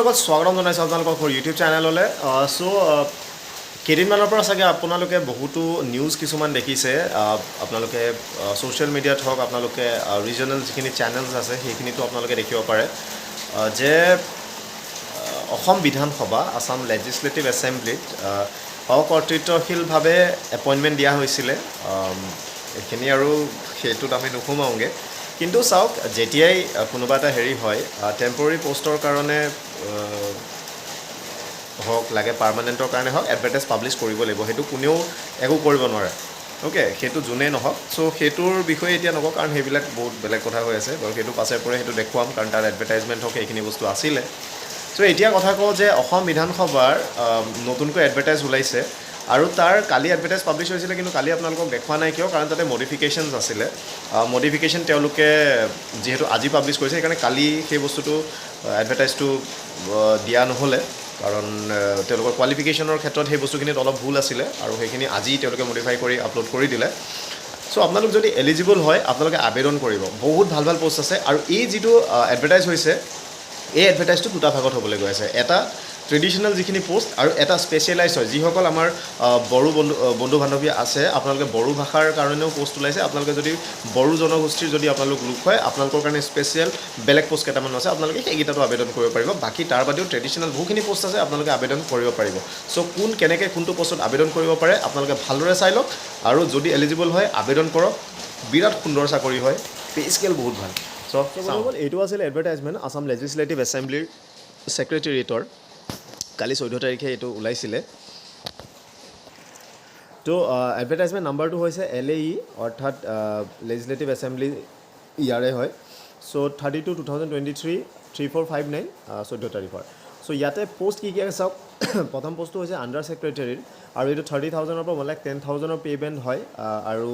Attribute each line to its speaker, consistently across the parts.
Speaker 1: আগত স্বাগতম জনাইছোঁ আপোনালোকৰ ইউটিউব চেনেললৈ সো কেইদিনমানৰ পৰা চাগে আপোনালোকে বহুতো নিউজ কিছুমান দেখিছে আপোনালোকে ছ'চিয়েল মিডিয়াত হওক আপোনালোকে ৰিজনেল যিখিনি চেনেলছ আছে সেইখিনিতো আপোনালোকে দেখিব পাৰে যে অসম বিধানসভা আসাম লেজিছলেটিভ এছেম্বলিত অকৰ্তৃত্বশীলভাৱে এপইণ্টমেণ্ট দিয়া হৈছিলে এইখিনি আৰু সেইটোত আমি নোসোমাওঁগৈ কিন্তু চাওক যেতিয়াই কোনোবা এটা হেৰি হয় টেম্পৰৰী পোষ্টৰ কাৰণে হওক লাগে পাৰ্মানেণ্টৰ কাৰণে হওক এডভাৰটাইজ পাব্লিছ কৰিব লাগিব সেইটো কোনেও একো কৰিব নোৱাৰে অ'কে সেইটো যোনেই নহওক চ' সেইটোৰ বিষয়ে এতিয়া নকওঁ কাৰণ সেইবিলাক বহুত বেলেগ কথা হৈ আছে বাৰু সেইটো পাছে পৰে সেইটো দেখুৱাম কাৰণ তাৰ এডভাৰটাইজমেণ্ট হওক সেইখিনি বস্তু আছিলে চ' এতিয়া কথা কওঁ যে অসম বিধানসভাৰ নতুনকৈ এডভাৰটাইজ ওলাইছে আৰু তাৰ কালি এডভাৰটাইজ পাব্লিছ হৈছিলে কিন্তু কালি আপোনালোকক দেখুওৱা নাই কিয় কাৰণ তাতে মডিফিকেশ্যনছ আছিলে মডিফিকেশ্যন তেওঁলোকে যিহেতু আজি পাব্লিছ কৰিছে সেইকাৰণে কালি সেই বস্তুটো এডভাৰটাইজটো দিয়া নহ'লে কাৰণ তেওঁলোকৰ কোৱালিফিকেশ্যনৰ ক্ষেত্ৰত সেই বস্তুখিনিত অলপ ভুল আছিলে আৰু সেইখিনি আজি তেওঁলোকে মডিফাই কৰি আপলোড কৰি দিলে চ' আপোনালোক যদি এলিজিবল হয় আপোনালোকে আবেদন কৰিব বহুত ভাল ভাল পোষ্ট আছে আৰু এই যিটো এডভাৰটাইজ হৈছে এই এডভাৰটাইজটো দুটা ভাগত হ'বলৈ গৈ আছে এটা ট্ৰেডিশ্যনেল যিখিনি পোষ্ট আৰু এটা স্পেচিয়েলাইজ হয় যিসকল আমাৰ বড়ো বন্ধু বান্ধৱী আছে আপোনালোকে বড়ো ভাষাৰ কাৰণেও পোষ্ট ওলাইছে আপোনালোকে যদি বড়ো জনগোষ্ঠীৰ যদি আপোনালোক লোক হয় আপোনালোকৰ কাৰণে স্পেচিয়েল বেলেগ পোষ্ট কেইটামান আছে আপোনালোকে সেইকেইটাতো আবেদন কৰিব পাৰিব বাকী তাৰ বাদেও ট্ৰেডিশ্যনেল বহুখিনি পোষ্ট আছে আপোনালোকে আবেদন কৰিব পাৰিব চ' কোন কেনেকৈ কোনটো পোষ্টত আবেদন কৰিব পাৰে আপোনালোকে ভালদৰে চাই লওক আৰু যদি এলিজিবল হয় আবেদন কৰক বিৰাট সুন্দৰ চাকৰি হয় পে স্কেল বহুত ভাল চ' এইটো আছিলে এডভাৰটাইজমেণ্ট আসাম লেজিছলেটিভ এছেম্বলিৰ ছেক্ৰেটেৰিয়েটৰ কালি 14 তাৰিখে এইটো ওলাইছিলে তো এডভাৰটাইজমেণ্ট নাম্বাৰটো হৈছে LAE অৰ্থাৎ লেজিছলেটিভ এছেম্বলি ইয়াৰে হয় চ' 32/2023 3459 14 তাৰিখৰ চ' ইয়াতে পোষ্ট কি আছে চাওক প্ৰথম পোষ্টটো হৈছে আণ্ডাৰ ছেক্ৰেটেৰীৰ আৰু এইটো 30,000ৰ পৰা 1,10,000ৰ পে' বেণ্ড হয় আৰু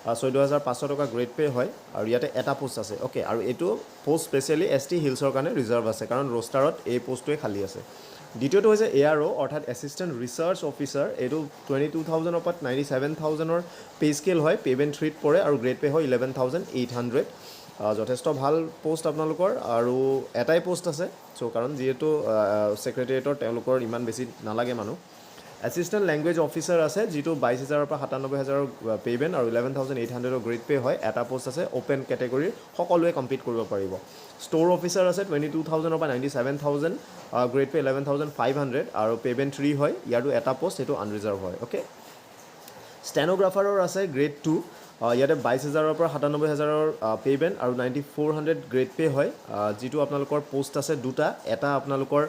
Speaker 1: 14,500 টকা গ্ৰেড পে' হয় আৰু ইয়াতে এটা পোষ্ট আছে অ'কে আৰু এইটো পোষ্ট স্পেচিয়েলি ST হিলছৰ কাৰণে ৰিজাৰ্ভ আছে কাৰণ ৰোষ্টাৰত এই পোষ্টটোৱে খালী আছে দ্বিতীয়টো হৈছে ARO অৰ্থাৎ এছিষ্টেণ্ট ৰিচাৰ্চ অফিচাৰ এইটো 22,000ৰ পৰা 97,000ৰ পে' স্কেল হয় পে'মেণ্ট 3ত পৰে আৰু গ্ৰেড পে' হয় 11,800 যথেষ্ট ভাল পোষ্ট আপোনালোকৰ আৰু এটাই পোষ্ট আছে চ' কাৰণ যিহেতু ছেক্ৰেটেৰিয়েটৰ তেওঁলোকৰ ইমান বেছি নালাগে মানুহ এছিষ্টেণ্ট লেংগুৱেজ অফিচাৰ আছে যিটো 22,000ৰ পৰা 97,000ৰ পে'মেণ্ট আৰু 11,800ৰ গ্ৰেড পে' হয় এটা পোষ্ট আছে অ'পেন কেটেগৰীৰ সকলোৱে কমপ্লিট কৰিব পাৰিব ষ্ট'ৰ অফিচাৰ আছে 22,000ৰ পৰা 97,000 গ্ৰেড পে' 11,500 আৰু পে'মেণ্ট 3 হয় ইয়াৰো এটা পোষ্ট সেইটো আনৰিজাৰ্ভ হয় অ'কে ষ্টেন'গ্ৰাফাৰৰ আছে গ্ৰেড 2 ইয়াতে 22,000ৰ পৰা 97,000ৰ পে'মেণ্ট আৰু 9,400 গ্ৰেড পে' হয় যিটো আপোনালোকৰ পোষ্ট আছে দুটা এটা আপোনালোকৰ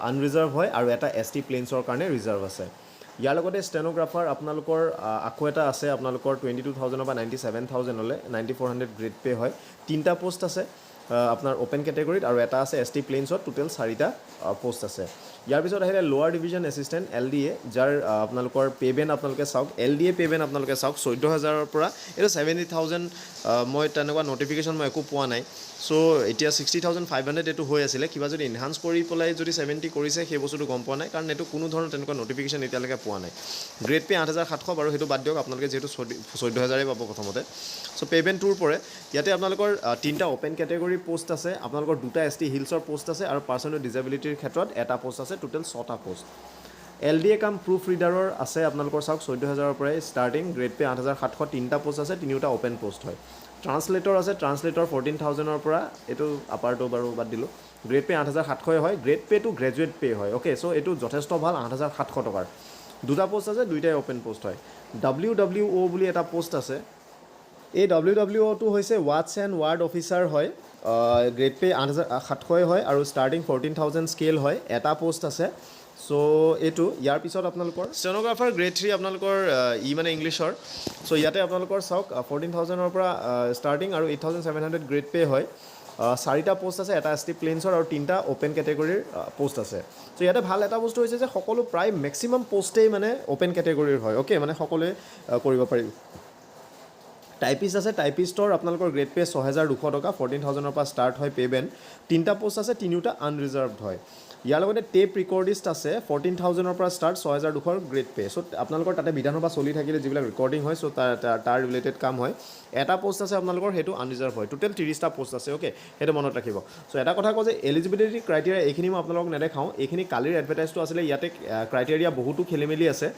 Speaker 1: আনৰিজাৰ্ভ হয় আৰু এটা ST প্লেইনছৰ কাৰণে ৰিজাৰ্ভ আছে ইয়াৰ লগতে ষ্টেন'গ্ৰাফাৰ আপোনালোকৰ আকৌ এটা আছে আপোনালোকৰ 22,000ৰ পৰা 97,000লৈ 9,400 গ্ৰেড পে' হয় তিনিটা পোষ্ট আছে আপোনাৰ অ'পেন কেটেগৰীত আৰু এটা আছে ST প্লেইনছত টোটেল 4টা পোষ্ট আছে ইয়াৰ পিছত আহিলে লোৱাৰ ডিভিজন এছিষ্টেণ্ট LDA যাৰ আপোনালোকৰ পে'মেণ্ট আপোনালোকে চাওক LDA পে'মেণ্ট আপোনালোকে চাওক 14,000ৰ পৰা এইটো 70,000 মই তেনেকুৱা নটিফিকেশ্যন মই একো পোৱা নাই চ' এতিয়া 60,500 এইটো হৈ আছিলে কিবা যদি এনহান্স কৰি পেলাই যদি 70 কৰিছে সেই বস্তুটো গম পোৱা নাই কাৰণ এইটো কোনো ধৰণৰ তেনেকুৱা নটিফিকেশ্যন এতিয়ালৈকে পোৱা নাই গ্ৰেড পে' 8,700 বাৰু সেইটো বাদ দিয়ক আপোনালোকে যিহেতু 14,000 পাব প্ৰথমতে চ' পে'মেণ্ট 2ৰ পৰে ইয়াতে আপোনালোকৰ তিনিটা অ'পেন কেটেগৰী পোষ্ট আছে আপোনালোকৰ দুটা ST হিলছৰ পোষ্ট আছে আৰু পাৰ্চন উইথ ডিজেবিলিটিৰ ক্ষেত্ৰত এটা পোষ্ট আছে টোটেল 6টা পোষ্ট LDA কাম প্ৰুফ ৰিডাৰৰ আছে আপোনালোকৰ চাওক 14,000ৰ পৰাই ষ্টাৰ্টিং গ্ৰেড পে' 8,700 তিনিটা পোষ্ট আছে তিনিওটা অ'পেন পোষ্ট হয় ট্ৰান্সলেটৰ আছে ট্ৰান্সলেটৰ 14,000ৰ পৰা এইটো আপাৰটো বাৰু বাদ দিলোঁ গ্ৰেড পে' 8,700 হয় গ্ৰেড পে'টো গ্ৰেজুৱেট পে' হয় অ'কে চ' এইটো যথেষ্ট ভাল 8,700 টকাৰ দুটা পোষ্ট আছে দুইটাই অ'পেন পোষ্ট হয় WWO বুলি এটা পোষ্ট আছে এই WWOটো হৈছে ৱাটছ এণ্ড ৱাৰ্ড অফিচাৰ হয় গ্ৰেড পে' 8,700 হয় আৰু ষ্টাৰ্টিং 14,000 স্কেল হয় এটা পোষ্ট আছে চ' এইটো ইয়াৰ পিছত আপোনালোকৰ ষ্টেন'গ্ৰাফাৰ গ্ৰেড 3 আপোনালোকৰ মানে ইংলিছৰ চ' ইয়াতে আপোনালোকৰ চাওক 14,000ৰ পৰা ষ্টাৰ্টিং আৰু 8,700 গ্ৰেড পে' হয় 4টা পোষ্ট আছে এটা ST প্লেইনছৰ আৰু 3টা অ'পেন কেটেগৰীৰ পোষ্ট আছে চ' ইয়াতে ভাল এটা বস্তু হৈছে যে সকলো প্ৰায় মেক্সিমাম পোষ্টেই মানে অ'পেন কেটেগৰীৰ হয় অ'কে মানে সকলোৱে কৰিব পাৰিব টাইপিষ্ট আছে টাইপিষ্টৰ আপোনালোকৰ গ্ৰেড পে ৬,২০০ টকা 14,000 পৰা ষ্টাৰ্ট হয় পে' বেণ্ড 3টা পোষ্ট আছে 3টা আনৰিজাৰ্ভড হয় ইয়াৰ লগতে টেপ ৰেকৰ্ডিষ্ট আছে 14,000 পৰা ষ্টাৰ্ট 6,200 গ্ৰেড পে চ' আপোনালোকৰ তাতে বিধানসভা চলি থাকিলে যিবিলাক ৰেকৰ্ডিং হয় চ' তাৰ ৰিলেটেড কাম হয় এটা পোষ্ট আছে আপোনালোকৰ সেইটো আনৰিজাৰ্ভ হয় টোটেল 30টা পোষ্ট আছে অ'কে সেইটো মনত ৰাখিব চ' এটা কথা কওঁ যে এলিজিবিলিটি ক্ৰাইটেৰিয়া এইখিনি মই আপোনালোকক নেদেখাওঁ এইখিনি কালিৰ এডভাৰটাইজটো আছিলে ইয়াতে ক্ৰাইটেৰিয়া বহুতো খেলি মেলি আছে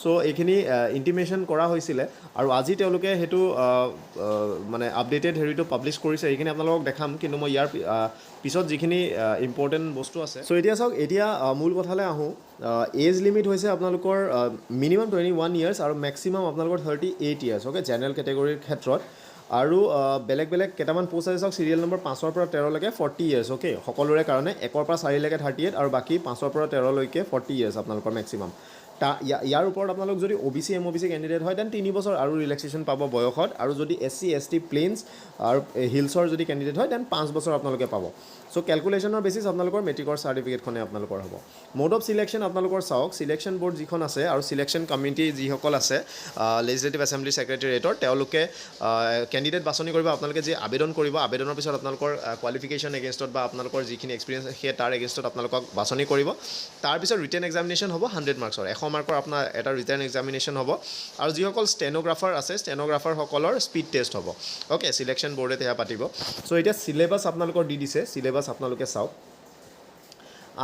Speaker 1: চ' এইখিনি ইণ্টিমেশ্যন কৰা হৈছিলে আৰু আজি তেওঁলোকে সেইটো মানে আপডেটেড হেৰিটো পাব্লিছ কৰিছে এইখিনি আপোনালোকক দেখাম কিন্তু মই ইয়াৰ পিছত যিখিনি ইম্পৰ্টেণ্ট বস্তু আছে চ' এতিয়া চাওক এতিয়া মূল কথালৈ আহোঁ এজ লিমিট হৈছে আপোনালোকৰ মিনিমাম 21 ইয়াৰ্ছ আৰু মেক্সিমাম আপোনালোকৰ 38 ইয়াৰ্ছ অ'কে জেনেৰেল কেটেগৰীৰ ক্ষেত্ৰত আৰু বেলেগ বেলেগ কেইটামান পোষ্ট আছে চাওক চিৰিয়েল নম্বৰ 5ৰ পৰা 13লৈকে 40 ইয়াৰ্ছ অ'কে সকলোৰে কাৰণে 1ৰ পৰা 4লৈকে 38 আৰু বাকী 5ৰ পৰা 13লৈকে 40 ইয়াৰ্ছ আপোনালোকৰ মেক্সিমাম ইয়াৰ ওপৰত আপোনালোক যদি OBC MOBC কেণ্ডিডেট হয় দেন 3 বছৰ আৰু ৰিলেক্সেশ্যন পাব বয়সত আৰু যদি SC ST প্লেইনছ আৰু হিলছৰ যদি কেণ্ডিডেট হয় দেন 5 বছৰ আপোনালোকে পাব চ' কেলকুলেশ্যনৰ বেচিছ আপোনালোকৰ মেট্ৰিকৰ চাৰ্টিফিকেটখনে আপোনালোকৰ হ'ব মোড অফ চিলেকশ্যন আপোনালোকৰ চাওক চিলেকশ্যন বৰ্ড যিখন আছে আৰু চিলেকশ্যন কমিটি যিসকল আছে লেজিছলেটিভ এছেম্বলি ছেক্ৰেটেৰিয়েটৰ তেওঁলোকে কেণ্ডিডেট বাছনি কৰিব আপোনালোকে যি আবেদন কৰিব আবেদনৰ পিছত আপোনালোকৰ কোৱালিফিকেশ্যন এগেইনষ্টত বা আপোনালোকৰ যিখিনি এক্সপিৰিয়েঞ্চ সেই তাৰ এগেইনষ্টত আপোনালোকক বাছনি কৰিব তাৰপিছত ৰিটেন এক্সামিনেশ্যন হ'ব 100 মাৰ্কছৰ 100 মাৰ্কৰ আপোনাৰ এটা ৰিটেন এক্সামিনেশ্যন হ'ব আৰু যিসকল ষ্টেনোগ্ৰাফাৰ আছে ষ্টেনোগ্ৰাফাৰসকলৰ স্পীড টেষ্ট হ'ব অ'কে চিলেকশ্যন বৰ্ডে সেয়া পাতিব চ' এতিয়া চিলেবাছ আপোনালোকৰ দি দিছে চিলেবাছ আপোনালোকে চাওক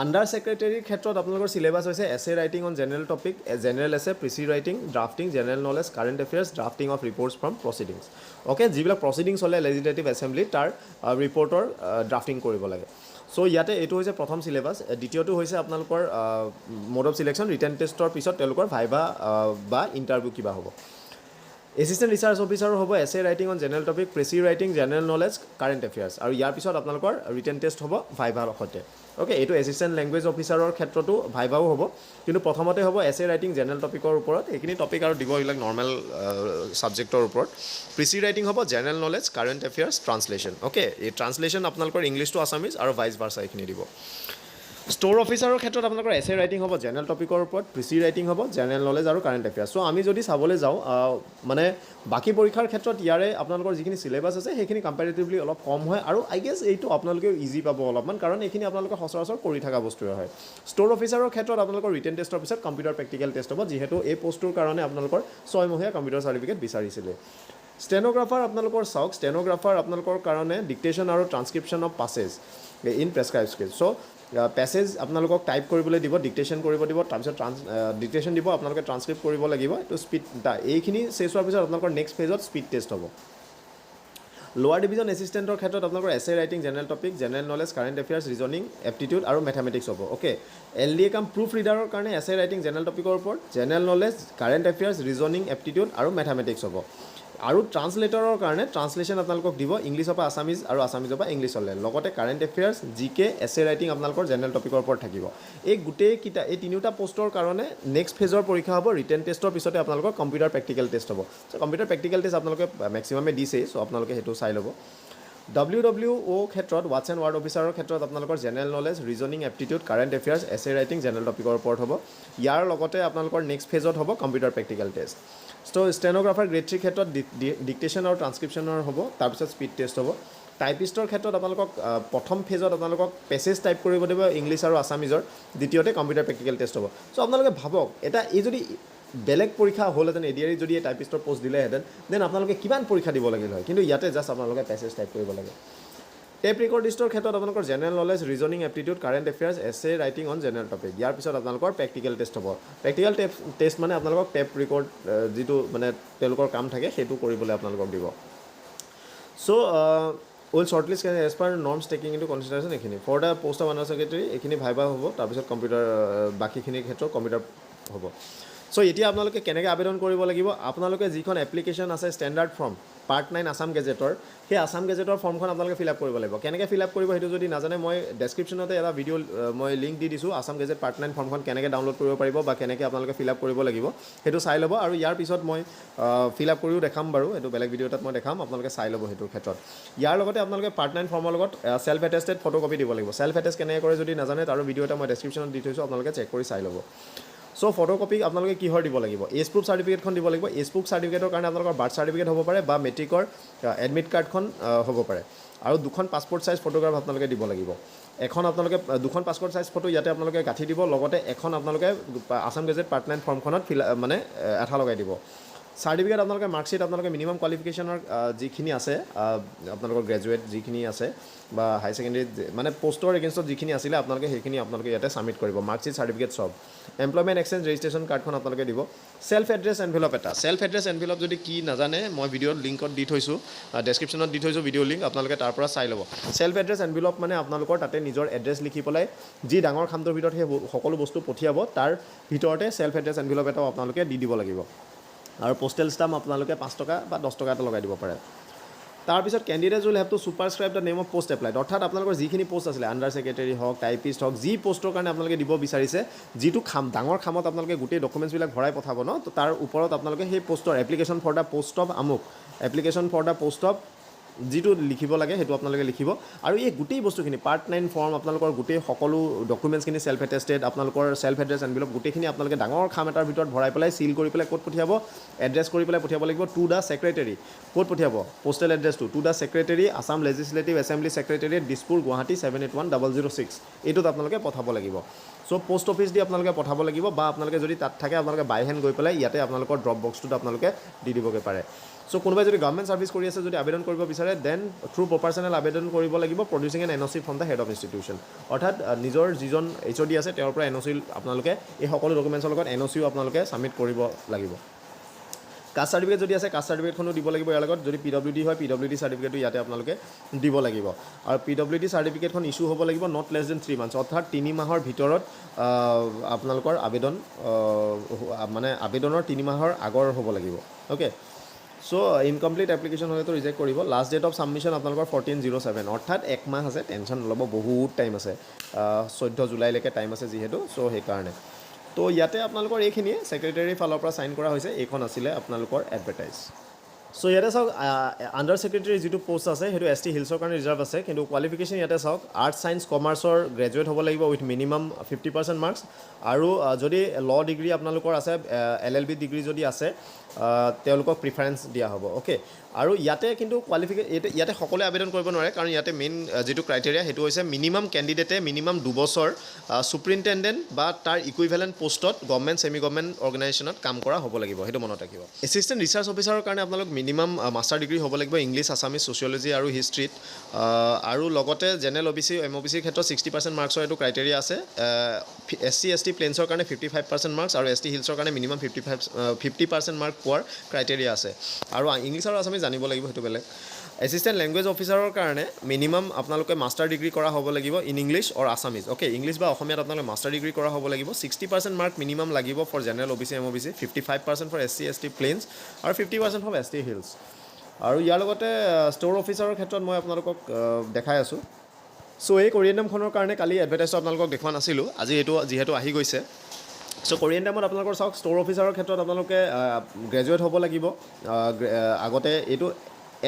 Speaker 1: আণ্ডাৰ ছেক্ৰেটেৰীৰ ক্ষেত্ৰত আপোনালোকৰ চিলেবাছ হৈছে essay writing on general topic general essay precis writing drafting general knowledge current affairs drafting of reports from proceedings okay যিবিলাক প্ৰচিডিংছ হ'লে লেজিছলেটিভ এছেম্বলি তাৰ ৰিপৰ্টৰ ড্ৰাফটিং কৰিব লাগে চ' ইয়াতে এইটো হৈছে প্ৰথম চিলেবাছ দ্বিতীয়টো হৈছে আপোনালোকৰ মোড অফ চিলেকশ্যন ৰিটেন টেষ্টৰ পিছত তেওঁলোকৰ ভাইভা বা ইণ্টাৰভিউ কিবা হ'ব এছিষ্টেণ্ট ৰিচাৰ্চ অফিচাৰো হ'ব essay writing on general topic precis writing general knowledge current affairs আৰু ইয়াৰ পিছত আপোনালোকৰ ৰিটেন টেষ্ট হ'ব ভাইভাৰ সৈতে অ'কে এইটো এছিষ্টেণ্ট লেংগুৱেজ অফিচাৰৰ ক্ষেত্ৰতো ভাইভাও হ'ব কিন্তু প্ৰথমতে হ'ব এছে ৰাইটিং জেনেৰেল টপিকৰ ওপৰত এইখিনি টপিক আৰু দিব এইবিলাক নৰ্মেল ছাবজেক্টৰ ওপৰত প্ৰিচি ৰাইটিং হ'ব general knowledge current affairs translation okay এই ট্ৰান্সলেশ্যন আপোনালোকৰ ইংলিছ টু আছামিজ আৰু ভাইচ ভাৰ্চা এইখিনি দিব ষ্ট'ৰ অফিচাৰৰ ক্ষেত্ৰত আপোনালোকৰ এছে ৰাইটিং হ'ব জেনেৰেল টপিকৰ ওপৰত প্ৰিচি ৰাইটিং হ'ব জেনেৰেল নলেজ আৰু কাৰেণ্ট এফেয়াৰ্ছ চ' আমি যদি চাবলৈ যাওঁ মানে বাকী পৰীক্ষাৰ ক্ষেত্ৰত ইয়াৰে আপোনালোকৰ যিখিনি চিলেবাছ আছে সেইখিনি কম্পেৰিটিভলি অলপ কম হয় আৰু আই গেছ এইটো আপোনালোকেও ইজি পাব অলপমান কাৰণ এইখিনি আপোনালোকে সচৰাচৰ কৰি থকা বস্তুৱে হয় ষ্ট'ৰ অফিচাৰৰ ক্ষেত্ৰত আপোনালোকৰ ৰিটেন টেষ্টৰ পিছত কম্পিউটাৰ প্ৰেক্টিকেল টেষ্ট হ'ব যিহেতু এই পষ্টটোৰ কাৰণে আপোনালোকৰ 6 মহীয়া কম্পিউটাৰ চাৰ্টিফিকেট বিচাৰিছিলে ষ্টেনোগ্ৰাফাৰ আপোনালোকৰ চাওক ষ্টেনোগ্ৰাফাৰ আপোনালোকৰ কাৰণে ডিক্টেশ্যন আৰু transcription of passage in prescribe skill so' passage আপোনালোকক টাইপ কৰিবলৈ দিব ডিক্টেশ্যন কৰিব দিব তাৰপিছত ডিক্টেশ্যন দিব আপোনালোকে ট্ৰান্সক্ৰিপ্ট কৰিব লাগিব এইটো স্পীড এইখিনি চেছ হোৱাৰ পিছত আপোনালোকৰ নেক্সট ফেজত স্পীড টেষ্ট হ'ব লোৱাৰ ডিভিজন এছিষ্টেণ্টৰ ক্ষেত্ৰত আপোনালোকৰ এছে writing general topic general knowledge current affairs reasoning aptitude আৰু মেথমেটিক্স হ'ব অ'কে LDA কাম প্ৰুফ ৰিডাৰৰ কাৰণে এছে ৰাইটিং জেনেৰেল টপিকৰ ওপৰত general knowledge current affairs reasoning aptitude আৰু মেথমেটিক্স হ'ব আৰু ট্ৰান্সলেটৰৰ কাৰণে ট্ৰান্সলেশ্যন আপোনালোকক দিব ইংলিছৰ পৰা আছামিজ আৰু আছামিজৰ পৰা ইংলিছলৈ লগতে কাৰেণ্ট এফেয়াৰ্ছ জিকে এছে ৰাইটিং আপোনালোকৰ জেনেৰেল টপিকৰ ওপৰত থাকিব এই গোটেইকেইটা এই তিনিওটা পষ্টৰ কাৰণে নেক্সট ফেজৰ পৰীক্ষা হ'ব ৰিটেন টেষ্টৰ পিছতে আপোনালোকৰ কম্পিউটাৰ প্ৰেক্টিকেল টেষ্ট হ'ব চ' কম্পিউটাৰ প্ৰেক্টিকেল টেষ্ট আপোনালোকে মেক্সিমামে দিছেই চ' আপোনালোকে সেইটো চাই ল'ব WWO ক্ষেত্ৰত ৱাটছ এণ্ড ৱাৰ্ড অফিচাৰৰ ক্ষেত্ৰত আপোনালোকৰ general knowledge reasoning aptitude current affairs এছে ৰাইটিং জেনেৰেল টপিকৰ ওপৰত হ'ব ইয়াৰ লগতে আপোনালোকৰ নেক্সট ফেজত হ'ব কম্পিউটাৰ প্ৰেক্টিকেল টেষ্ট চ' ষ্টেনোগ্ৰাফাৰ গ্ৰেড 3 ক্ষেত্ৰত ডিক্টেশ্যন আৰু ট্ৰান্সক্ৰিপশ্যনৰ হ'ব তাৰপিছত স্পীড টেষ্ট হ'ব টাইপিষ্টৰ ক্ষেত্ৰত আপোনালোকক প্ৰথম ফেজত আপোনালোকক পেছেজ টাইপ কৰিব দিব ইংলিছ আৰু আছামিজৰ দ্বিতীয়তে কম্পিউটাৰ প্ৰেক্টিকেল টেষ্ট হ'ব চ' আপোনালোকে ভাবক এটা এই যদি বেলেগ পৰীক্ষা হ'লহেঁতেন এডিআৰি যদি এই টাইপিষ্টৰ পষ্ট দিলেহেঁতেন দেন আপোনালোকে কিমান পৰীক্ষা দিব লাগিল হয় কিন্তু ইয়াতে জাষ্ট আপোনালোকে পেছেজ টাইপ কৰিব লাগে টেপ ৰেকৰ্ডিষ্টৰ ক্ষেত্ৰত আপোনালোকৰ general knowledge reasoning aptitude current affairs এছে ৰাইটিং অন জেনেৰেল টপিক ইয়াৰ পিছত আপোনালোকৰ প্ৰেক্টিকেল টেষ্ট হ'ব প্ৰেক্টিকেল টেষ্ট মানে আপোনালোকক টেপ ৰেকৰ্ড যিটো মানে তেওঁলোকৰ কাম থাকে সেইটো কৰিবলৈ আপোনালোকক দিব so' will shortlist as per norms taking into consideration এইখিনি for the post of under secretary এইখিনি ভাইভা হ'ব তাৰপিছত কম্পিউটাৰ বাকীখিনিৰ ক্ষেত্ৰত কম্পিউটাৰ হ'ব চ' এতিয়া আপোনালোকে কেনেকৈ আবেদন কৰিব লাগিব আপোনালোকে যিখন এপ্লিকেশ্যন আছে ষ্টেণ্ডাৰ্ড ফৰ্ম পাৰ্ট 9 আছাম গেজেটৰ সেই আছাম গেজেটৰ ফৰ্মখন আপোনালোকে ফিল আপ কৰিব লাগিব কেনেকৈ ফিল আপ কৰিব সেইটো যদি নাজানে মই ডেছক্ৰিপশ্যনতে এটা ভিডিঅ' মই লিংক দি দিছোঁ আছাম গেজেট পাৰ্ট 9 ফৰ্মখন কেনেকৈ ডাউনলোড কৰিব পাৰিব বা কেনেকৈ আপোনালোকে ফিল আপ কৰিব লাগিব সেইটো চাই ল'ব আৰু ইয়াৰ পিছত মই ফিল আপ কৰিও দেখাম বাৰু এইটো বেলেগ ভিডিঅ' এটাত মই দেখাম আপোনালোকে চাই ল'ব সেইটোৰ ক্ষেত্ৰত ইয়াৰ লগতে আপোনালোকে পাৰ্ট 9 ফৰ্মৰ লগত ছেল্ফ এটেষ্টেড ফটোকপি দিব লাগিব ছেল্ফ এটেষ্ট কেনেকৈ কৰে যদি নাজানে তাৰো ভিডিঅ' এটা মই ডেছক্ৰিপশ্যনত দি থৈছোঁ আপোনালোকে চেক কৰি চাই ল'ব সো ফটোকপি আপোনালোকে কিহৰ দিব লাগিব এজ প্ৰুফ সাৰ্টিফিকেটখন দিব লাগিব এজ প্ৰুফ সাৰ্টিফিকেটৰ কাৰণে আপোনালোকৰ বাৰ্থ সাৰ্টিফিকেট হ'ব পাৰে বা মেট্ৰিকৰ এডমিট কাৰ্ডখন হ'ব পাৰে আৰু দুখন পাছপোৰ্ট সাইজ ফটোগ্ৰাফ আপোনালোকে দিব লাগিব এখন আপোনালোকে দুখন পাছপোৰ্ট সাইজ ফটো ইয়াতে আপোনালোকে গাঁঠি দিব লগতে এখন আপোনালোকে আসাম গেজেট পাৰ্ট 9 ফৰ্মখনত মানে এটা লগাই দিব সাৰ্টিফিকেট আপোনালোকে মাৰ্কশ্বিট আপোনালোকে মিনিমাম কোৱালিফিকেশ্যনৰ যিখিনি আছে আপোনালোকৰ গ্ৰেজুৱেট যিখিনি আছে বা হাই ছেকেণ্ডেৰী মানে পোষ্টৰ এগেইনষ্টত যিখিনি আছিলে আপোনালোকে সেইখিনি আপোনালোকে ইয়াতে ছাবমিট কৰিব মাৰ্কশ্বিট সাৰ্টিফিকেট সব এমপ্লয়মেণ্ট এক্সচেঞ্জ ৰেজিষ্ট্ৰেশ্যন কাৰ্ডখন আপোনালোকে দিব সেল্ফ এড্ৰেছ এনভেলপ এটা সেল্ফ এড্ৰেছ এনভেলপ যদি কি নাজানে মই ভিডিঅ'ৰ লিংকত দি থৈছোঁ ডেছক্ৰিপশ্যনত দি থৈছোঁ ভিডিঅ' লিংক আপোনালোকে তাৰ পৰা চাই ল'ব সেল্ফ এড্ৰেছ এনভেলপ মানে আপোনালোকৰ তাতে নিজৰ এড্ৰেছ লিখি পেলাই যি ডাঙৰ খামটোৰ ভিতৰত সেই সকলো বস্তু পঠিয়াব তাৰ ভিতৰতে সেল্ফ এড্ৰেছ এনভেলপ এটাও আপোনালোকে দি দিব লাগিব আৰু পোষ্টেল ষ্টাম্প আপোনালোকে 5 টকা বা 10 টকা এটা লগাই দিব পাৰে তাৰপিছত candidate will have to superscribe the name of post applied অৰ্থাৎ আপোনালোকৰ যিখিনি পোষ্ট আছিলে আণ্ডাৰ ছেক্ৰেটাৰী হওক টাইপিষ্ট হওক যি পোষ্টৰ কাৰণে আপোনালোকে দিব বিচাৰিছে যিটো খাম ডাঙৰ খামত আপোনালোকে গোটেই ডকুমেণ্টছবিলাক ভৰাই পঠাব ন তো তাৰ ওপৰত আপোনালোকে সেই পোষ্টৰ application for the post of আমুক application for the post of যিটো লিখিব লাগে সেইটো আপোনালোকে লিখিব আৰু এই গোটেই বস্তুখিনি পাৰ্ট 9 ফৰ্ম আপোনালোকৰ গোটেই সকলো ডকুমেণ্টছখিনি সেল্ফ এটেষ্টেড আপোনালোকৰ সেল্ফ এড্ৰেছ এনভেলপ গোটেইখিনি আপোনালোকে ডাঙৰ খাম এটাৰ ভিতৰত ভৰাই পেলাই সিল কৰি পেলাই ক'ত পঠিয়াব এড্ৰেছ কৰি পেলাই পঠিয়াব লাগিব টু দ্য ছেক্ৰেটাৰী ক'ত পঠিয়াব পোষ্টেল এড্ৰেছটো to the secretary Assam legislative assembly secretariat Dispur Guwahati 781006 এইটোত আপোনালোকে পঠাব লাগিব সো পোষ্ট অফিচ দি আপোনালোকে পঠাব লাগিব বা আপোনালোকে যদি তাত থাকে আপোনালোকে বাই হেণ্ড গৈ পেলাই ইয়াতে আপোনালোকৰ ড্ৰপ বক্সটোত আপোনালোকে দি দিবগৈ পাৰে সো কোনোবাই যদি গভৰ্ণমেণ্ট সাৰ্ভিস কৰি আছে যদি আবেদন কৰিব বিচাৰে দেন থ্ৰু প্ৰপাৰ্চনেল আবেদন কৰিব লাগিব producing N NOC from the head of institution অৰ্থাৎ নিজৰ যিজন এইচঅ'ডি আছে তেওঁৰ পৰা এনঅ'চি আপোনালোকে এই সকলো ডকুমেণ্টছৰ লগত এনঅ'চিও আপোনালোকে ছাবমিট কৰিব লাগিব কাষ্ট সাৰ্টিফিকেট যদি আছে কাষ্ট সাৰ্টিফিকেটখনো দিব লাগিব ইয়াৰ লগত যদি পিডব্লিউডি হয় পিডব্লিউডি সাৰ্টিফিকেটটো ইয়াতে আপোনালোকে দিব লাগিব আৰু পিডব্লিউডি সাৰ্টিফিকেটখন ইছ্যু হ'ব লাগিব নট লেছ দেন 3 মান্থছ অৰ্থাৎ 3 মাহৰ ভিতৰত আপোনালোকৰ আবেদন মানে আবেদনৰ 3 মাহৰ আগৰ হ'ব লাগিব ওকে সো ইনকমপ্লিট এপ্লিকেশ্যন হ'লেতো ৰিজেক্ট কৰিব লাষ্ট ডেট অফ ছাবমিশ্যন আপোনালোকৰ 1407 অৰ্থাৎ 1 মাহ আছে টেনশ্যন নল'ব বহুত টাইম আছে 14 জুলাইলৈকে টাইম আছে যিহেতু সো সেইকাৰণে তো ইয়াতে আপোনালোকৰ এইখিনিয়ে ছেক্ৰেটাৰীৰ ফালৰ পৰা সাইন কৰা হৈছে এইখন আছিলে আপোনালোকৰ এডভাৰটাইজ সো ইয়াতে চাওক আণ্ডাৰ ছেক্ৰেটাৰী যিটো পোষ্ট আছে সেইটো ST হিলছৰ কাৰণে ৰিজাৰ্ভ আছে কিন্তু কোৱালিফিকেশ্যন ইয়াতে চাওক আৰ্টছ ছায়েন্স কমাৰ্চৰ গ্ৰেজুৱেট হ'ব লাগিব উইথ মিনিমাম 50% মাৰ্কছ আৰু যদি ল ডিগ্ৰী আপোনালোকৰ আছে LLB ডিগ্ৰী যদি আছে তেওঁলোকক প্ৰিফাৰেঞ্চ দিয়া হ'ব ওকে আৰু ইয়াতে কিন্তু ইয়াতে সকলোৱে আবেদন কৰিব নোৱাৰে কাৰণ ইয়াতে মেইন যিটো ক্ৰাইটেৰিয়া সেইটো হৈছে মিনিমাম কেণ্ডিডেটে মিনিমাম 2 বছৰ সুপ্ৰিণ্টেণ্ডেণ্ট বা তাৰ ইকুইভেলেণ্ট পোষ্টত গভৰ্ণমেণ্ট ছেমি গভৰ্ণমেণ্ট অৰ্গেনাইজেশ্যনত কাম কৰা হ'ব লাগিব সেইটো মনত ৰাখিব এছিষ্টেণ্ট ৰিচাৰ্চ অফিচাৰৰ কাৰণে আপোনালোক মিনিমাম মাষ্টাৰ ডিগ্ৰী হ'ব লাগিব ইংলিছ আছামিজ ছ'চিয়লজি আৰু হিষ্ট্ৰীত আৰু লগতে জেনেৰেল OBC MOBC ক্ষেত্ৰত 60% মাৰ্কছৰ এইটো ক্ৰাইটেৰিয়া আছে SC ST প্লেনছৰ কাৰণে 55% মাৰ্কছ আৰু ST হিলছৰ কাৰণে মিনিমাম 50% মাৰ্ক পোৱাৰ ক্ৰাইটেৰিয়া আছে আৰু ইংলিছ আৰু আছামিজ জানিব লাগিব সেইটো বেলেগ এছিষ্টেণ্ট লেংগুৱেজ অফিচাৰৰ কাৰণে মিনিমাম আপোনালোকে মাষ্টাৰ ডিগ্ৰী কৰা হ'ব লাগিব in English or Assamese okay English বা অসমীয়াত আপোনালোকে মাষ্টাৰ ডিগ্ৰী কৰা হ'ব লাগিব 60% মাৰ্ক মিনিমাম লাগিব for general OBC MOBC 55% for SC ST plains আৰু 50% ফৰ ST হিলছ আৰু ইয়াৰ লগতে ষ্ট'ৰ অফিচাৰৰ ক্ষেত্ৰত মই আপোনালোকক দেখাই আছোঁ সো এই কৰিয়েণ্ডামখনৰ কাৰণে কালি এডভাৰটাইজটো আপোনালোকক দেখুওৱা নাছিলোঁ আজি এইটো যিহেতু আহি গৈছে সো কৰিয়েণ্ডামত আপোনালোকৰ চাওক ষ্ট'ৰ অফিচাৰৰ ক্ষেত্ৰত আপোনালোকে গ্ৰেজুৱেট হ'ব লাগিব আগতে এইটো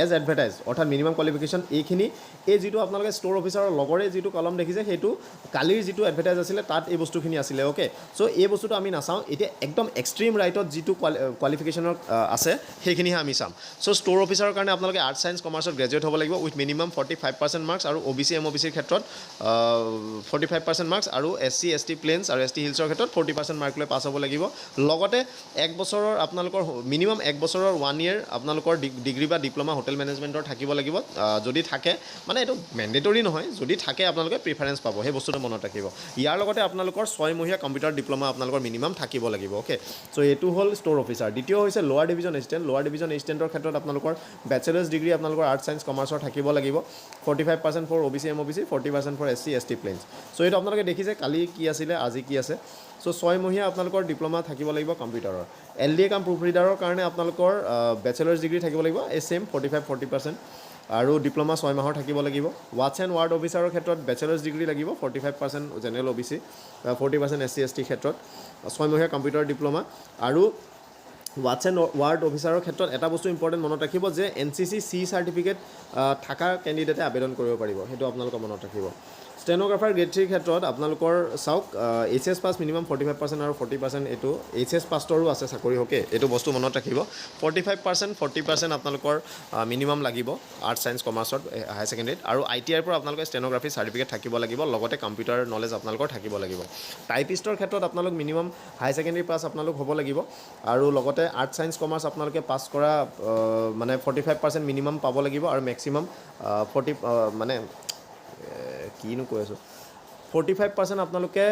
Speaker 1: এজ এডভাৰটাইজ অৰ্থাৎ মিনিমাম কোৱালিফিকেশ্যন এইখিনি এই যিটো আপোনালোকে ষ্ট'ৰ অফিচাৰৰ লগৰে যিটো কলম দেখিছে সেইটো কালিৰ যিটো এডভাৰটাইজ আছিলে তাত এই বস্তুখিনি আছিলে ওকে সো এই বস্তুটো আমি নাচাওঁ এতিয়া একদম এক্সট্ৰিম ৰাইটত যিটো কোৱালিফিকেশ্যনৰ আছে সেইখিনিহে আমি চাম সো ষ্ট'ৰ অফিচাৰৰ কাৰণে আপোনালোকে আৰ্টছ ছায়েন্স কমাৰ্চত গ্ৰেজুৱেট হ'ব লাগিব উইথ মিনিমাম 45% মাৰ্কছ আৰু OBC MOBCৰ ক্ষেত্ৰত 45% মাৰ্কছ আৰু SC ST প্লেনছ আৰু ST হিলছৰ ক্ষেত্ৰত 40% মাৰ্ক লৈ পাছ হ'ব লাগিব লগতে 1 বছৰৰ আপোনালোকৰ মিনিমাম 1 বছৰৰ 1 ইয়েৰ আপোনালোকৰ ডিগ্ৰী বা ডিপ্ল'মা হোটেল মেনেজমেণ্টৰ থাকিব লাগিব যদি থাকে মানে এইটো মেণ্ডেটৰী নহয় যদি থাকে আপোনালোকে প্ৰিফাৰেঞ্চ পাব সেই বস্তুটো মনত ৰাখিব ইয়াৰ লগতে আপোনালোকৰ 6 মহীয়া কম্পিউটাৰ ডিপ্ল'মা আপোনালোকৰ মিনিমাম থাকিব লাগিব ওকে সো এইটো হ'ল ষ্ট'ৰ অফিচাৰ দ্বিতীয় হৈছে লোৱাৰ ডিভিজন এছিষ্টেণ্টৰ ক্ষেত্ৰত আপোনালোকৰ বেচেলাৰ্ছ ডিগ্ৰী আপোনালোকৰ আৰ্টছ ছায়েন্স কমাৰ্চৰ থাকিব লাগিব 45% for OBC MOBC 40% for SC ST plains so এইটো আপোনালোকে দেখিছে কালি কি আছিলে আজি কি আছে সো 6 মহীয়া আপোনালোকৰ ডিপ্ল'মা থাকিব লাগিব কম্পিউটাৰৰ LDA কাম প্ৰুফ ৰিডাৰৰ কাৰণে আপোনালোকৰ বেচেলাৰ্ছ ডিগ্ৰী থাকিব লাগিব এই ছেম 40% আৰু ডিপ্ল'মা 6 মাহৰ থাকিব লাগিব ৱাটছ এণ্ড ৱাৰ্ড অফিচাৰৰ ক্ষেত্ৰত বেচেলাৰ্ছ ডিগ্ৰী লাগিব 45% জেনেৰেল OBC 40% SC ST ক্ষেত্ৰত 6 মহীয়া কম্পিউটাৰ ডিপ্ল'মা আৰু ৱাটছ এণ্ড ৱাৰ্ড অফিচাৰৰ ক্ষেত্ৰত এটা বস্তু ইম্পৰ্টেণ্ট মনত ৰাখিব যে NCC C চাৰ্টিফিকেট থকা কেণ্ডিডেটে আবেদন কৰিব পাৰিব সেইটো আপোনালোকে মনত ৰাখিব ষ্টেন'গ্ৰাফাৰ গ্ৰেড 3 ক্ষেত্ৰত আপোনালোকৰ চাওক এইচএছ পাছ মিনিমাম 45% আৰু 40% এইটো এইচএছ পাছৰো আছে চাকৰি অ'কে এইটো বস্তু মনত ৰাখিব 45% 40% আপোনালোকৰ মিনিমাম লাগিব আৰ্টছ ছায়েন্স কমাৰ্চত হায়াৰ ছেকেণ্ডেৰীত আৰু ITIৰ পৰা আপোনালোকে ষ্টেন'গ্ৰাফী চাৰ্টিফিকেট থাকিব লাগিব লগতে কম্পিউটাৰ নলেজ আপোনালোকৰ থাকিব লাগিব টাইপিষ্টৰ ক্ষেত্ৰত আপোনালোক মিনিমাম হায়াৰ ছেকেণ্ডেৰী পাছ আপোনালোক হ'ব লাগিব আৰু লগতে আৰ্টছ ছায়েন্স কমাৰ্চ আপোনালোকে পাছ কৰা মানে 45% মিনিমাম পাব লাগিব আৰু মেক্সিমাম 40 মানে কিনো কৈ আছোঁ 45% আপোনালোকে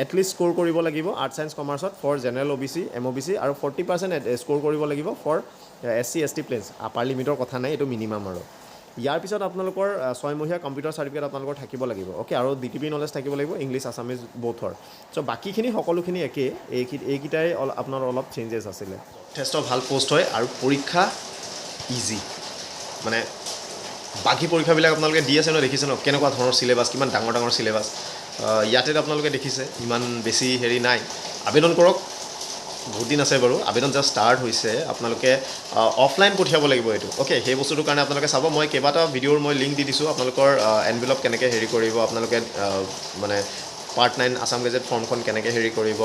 Speaker 1: এটলিষ্ট স্ক'ৰ কৰিব লাগিব আৰ্টছ ছায়েন্স কমাৰ্চত ফৰ জেনেৰেল OBC MOBC আৰু 40% স্ক'ৰ কৰিব লাগিব ফৰ SC ST প্লেছ আপাৰ লিমিটৰ কথা নাই এইটো মিনিমাম আৰু ইয়াৰ পিছত আপোনালোকৰ 6 মহীয়া কম্পিউটাৰ চাৰ্টিফিকেট আপোনালোকৰ থাকিব লাগিব অ'কে আৰু DTP নলেজ থাকিব লাগিব ইংলিছ আছামিজ বথৰ চ' বাকীখিনি সকলোখিনি একেই এইকেইটাই আপোনাৰ অলপ চেঞ্জেছ আছিলে যথেষ্ট ভাল পোষ্ট হয় আৰু পৰীক্ষা ইজি মানে বাকী পৰীক্ষাবিলাক আপোনালোকে দি আছে ন দেখিছে ন কেনেকুৱা ধৰণৰ চিলেবাছ কিমান ডাঙৰ ডাঙৰ চিলেবাছ ইয়াতে আপোনালোকে দেখিছে ইমান বেছি হেৰি নাই আবেদন কৰক বহুত দিন আছে বাৰু আবেদন জাষ্ট ষ্টাৰ্ট হৈছে আপোনালোকে অফলাইন পঠিয়াব লাগিব এইটো অ'কে সেই বস্তুটোৰ কাৰণে আপোনালোকে চাব মই কেইবাটা ভিডিঅ'ৰ মই লিংক দি দিছোঁ আপোনালোকৰ এনভেলপ কেনেকৈ হেৰি কৰিব আপোনালোকে মানে পাৰ্ট 9 আছাম গেজেট ফৰ্মখন কেনেকৈ হেৰি কৰিব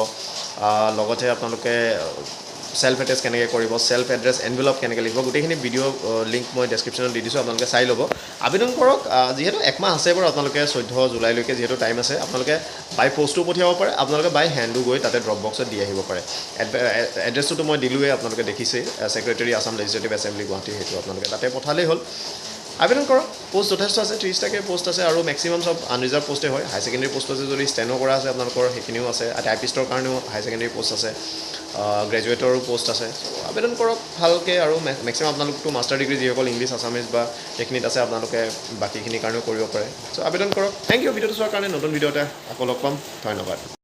Speaker 1: লগতে আপোনালোকে সেল্ফ এটেষ্ট কেনেকৈ কৰিব সেল্ফ এড্ৰেছ এনভেলপ কেনেকৈ লিখিব গোটেইখিনি ভিডিঅ' লিংক মই ডেছক্ৰিপশ্যনত দি দিছোঁ আপোনালোকে চাই ল'ব আবেদন কৰক যিহেতু একমাহ আছে বাৰু আপোনালোকে 14 জুলাইলৈকে যিহেতু টাইম আছে আপোনালোকে বাই পষ্টো পঠিয়াব পাৰে আপোনালোকে বাই হেণ্ডো গৈ তাতে ড্ৰপ বক্সত দি আহিব পাৰে এড্ৰেছটোতো মই দিলোঁৱেই আপোনালোকে দেখিছেই secretary Assam legislative assembly Guwahati সেইটো আপোনালোকে তাতে পঠালেই হ'ল আবেদন কৰক পোষ্ট যথেষ্ট আছে 30টাকৈ পোষ্ট আছে আৰু মেক্সিমাম চব আনৰিজাৰ্ভ পোষ্টেই হয় হায়াৰ ছেকেণ্ডেৰী পোষ্ট আছে যদি ষ্টেনো কৰা আছে আপোনালোকৰ সেইখিনিও আছে টাইপিষ্টৰ কাৰণেও হায়াৰ ছেকেণ্ডেৰী পোষ্ট আছে গ্ৰেজুৱেটৰো পোষ্ট আছে আবেদন কৰক ভালকৈ আৰু মেক্সিমাম আপোনালোকতো মাষ্টাৰ ডিগ্ৰী যিসকল ইংলিছ আছামিজ বা টেকনিক আছে আপোনালোকে বাকীখিনিৰ কাৰণেও কৰিব পাৰে চ' আবেদন কৰক থেংক ইউ ভিডিঅ'টো চোৱাৰ কাৰণে নতুন ভিডিঅ' এটা আকৌ লগ পাম ধন্যবাদ